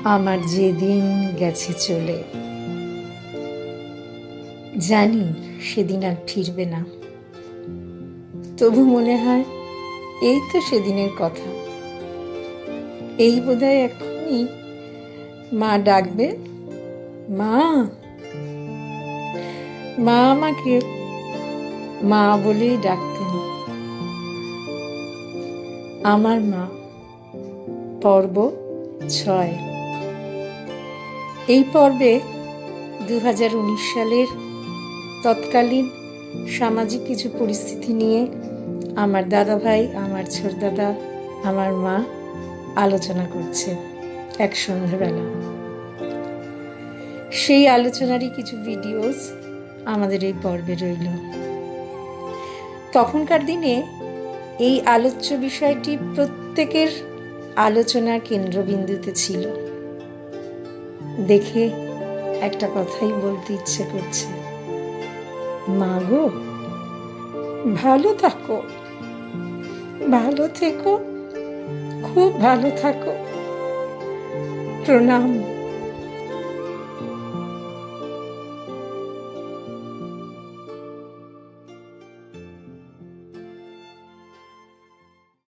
আমার যেদিন গেছে চলে, জানি সেদিন আর ফিরবে না। তবু মনে হয় এই তো সেদিনের কথা। এই বোধহয় এক্ষুনি মা ডাকবে, মা। মা আমাকে মা বলেই ডাকতেন। আমার মা, পর্ব 6। এই পর্বে 2019 সালের তৎকালীন সামাজিক কিছু পরিস্থিতি নিয়ে আমার দাদাভাই, আমার ছোটদাদা, আমার মা আলোচনা করছে এক সন্ধ্যাবেলা। সেই আলোচনারই কিছু ভিডিওস আমাদের এই পর্বে রইল। তখনকার দিনে এই আলোচ্য বিষয়টি প্রত্যেকের আলোচনার কেন্দ্রবিন্দুতে ছিল। দেখে একটা কথাই বলতে ইচ্ছে করছে, মা গো, ভালো থাকো, ভালো থেকো, খুব ভালো থাকো, প্রণাম।